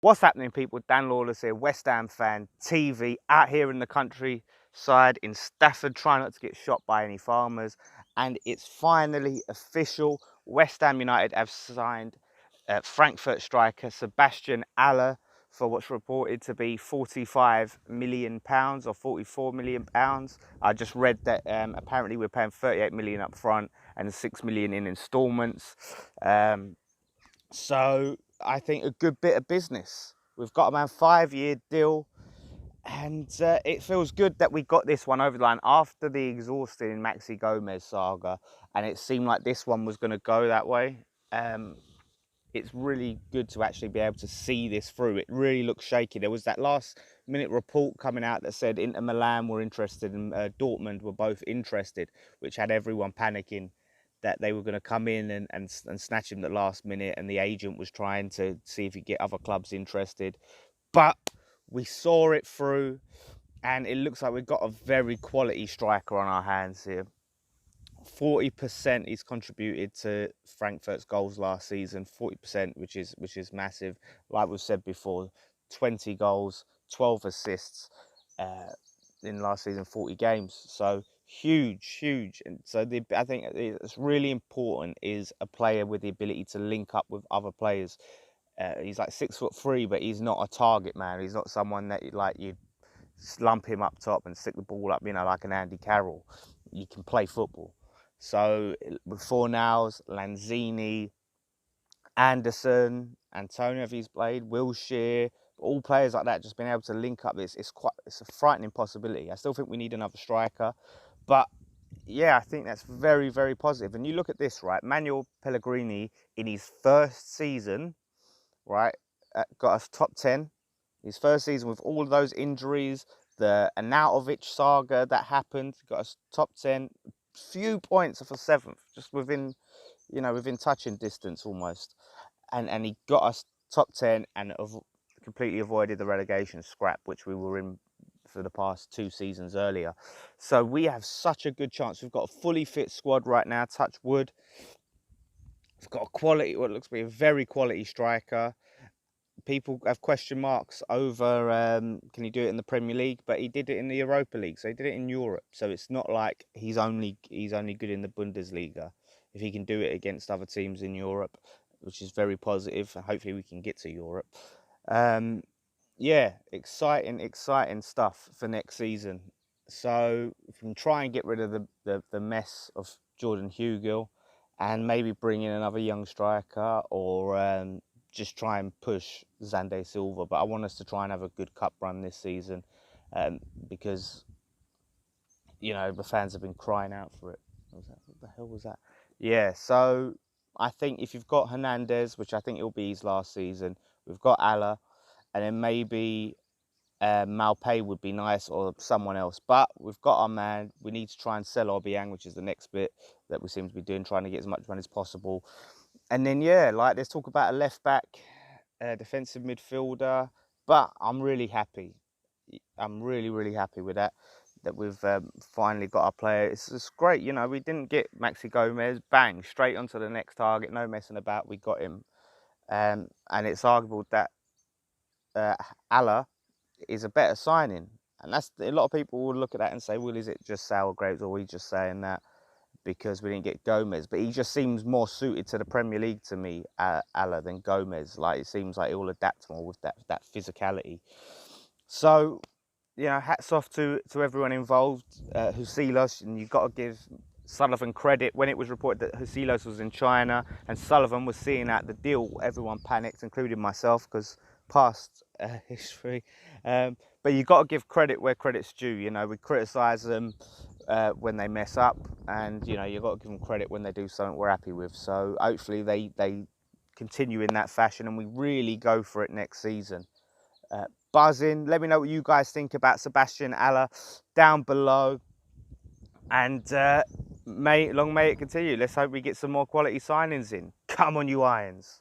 What's happening, people? Dan Lawless here, West Ham fan TV, out here in the countryside in Stafford, trying not to get shot by any farmers. And it's finally official. West Ham United have signed Frankfurt striker Sebastien for what's reported to be £45 million or £44 million. I just read that apparently we're paying £38 million up front and £6 million in instalments. So I think a good bit of business. We've got a 5-year deal, and it feels good that we got this one over the line after the exhausting Maxi Gomez saga, and it seemed like this one was going to go that way. It's really good to actually be able to see this through. It really looks shaky. There was that last minute report coming out that said Inter Milan were interested and Dortmund were both interested, which had everyone panicking that they were going to come in and snatch him at the last minute, and the agent was trying to see if he could get other clubs interested. But we saw it through, and it looks like we've got a very quality striker on our hands here. 40% he's contributed to Frankfurt's goals last season, 40%, which is massive. Like we've said before, 20 goals, 12 assists in last season, 40 games. So huge. And so I think it's really important is a player with the ability to link up with other players. He's like 6'3", but he's not a target man. He's not someone that you lump him up top and stick the ball up, like an Andy Carroll. You can play football. So with Fornals, Lanzini, Anderson, Antonio, if he's played, Wilshere, all players like that, just being able to link up, it's a frightening possibility. I still think we need another striker, but yeah, I think that's very, very positive. And you look at this, right? Manuel Pellegrini in his first season, right, got us top 10. His first season with all of those injuries, the Anautovic saga that happened, got us top 10. Few points for 7th, just within touching distance almost, and he got us top 10 and completely avoided the relegation scrap, which we were in for the past 2 seasons earlier. So we have such a good chance. We've got a fully fit squad right now, touch wood. We've got what looks to be a very quality striker. People have question marks over can he do it in the Premier League, but he did it in the Europa League, so he did it in Europe. So it's not like he's only good in the Bundesliga. If he can do it against other teams in Europe, which is very positive, and hopefully we can get to Europe. Yeah, exciting stuff for next season. So we can try and get rid of the mess of Jordan Hugill, and maybe bring in another young striker, or just try and push Xande Silva. But I want us to try and have a good cup run this season, because the fans have been crying out for it. What the hell was that? Yeah, so I think if you've got Hernandez, which I think it'll be his last season, we've got Allah, and then maybe Malpay would be nice, or someone else. But we've got our man. We need to try and sell Obiang, which is the next bit that we seem to be doing, trying to get as much money as possible. And then, let's talk about a left back, defensive midfielder. But I'm really happy. I'm really, really happy with that we've finally got our player. It's great. We didn't get Maxi Gomez. Bang, straight onto the next target. No messing about. We got him. And it's arguable that Allah is a better signing. And that's a lot of people will look at that and say, well, is it just sour grapes, or are we just saying that because we didn't get Gomez? But he just seems more suited to the Premier League to me, Allah, than Gomez. Like, it seems like he will adapt more with that physicality. So, hats off to everyone involved. Husilos, and you've got to give Sullivan credit. When it was reported that Husilos was in China and Sullivan was seeing out the deal, everyone panicked, including myself, because past history. But you've got to give credit where credit's due. We criticise them when they mess up, and you've got to give them credit when they do something we're happy with. So hopefully they continue in that fashion, and we really go for it next season. Buzzing. Let me know what you guys think about Sebastien Allah down below, and long may it continue. Let's hope we get some more quality signings in. Come on, you Irons.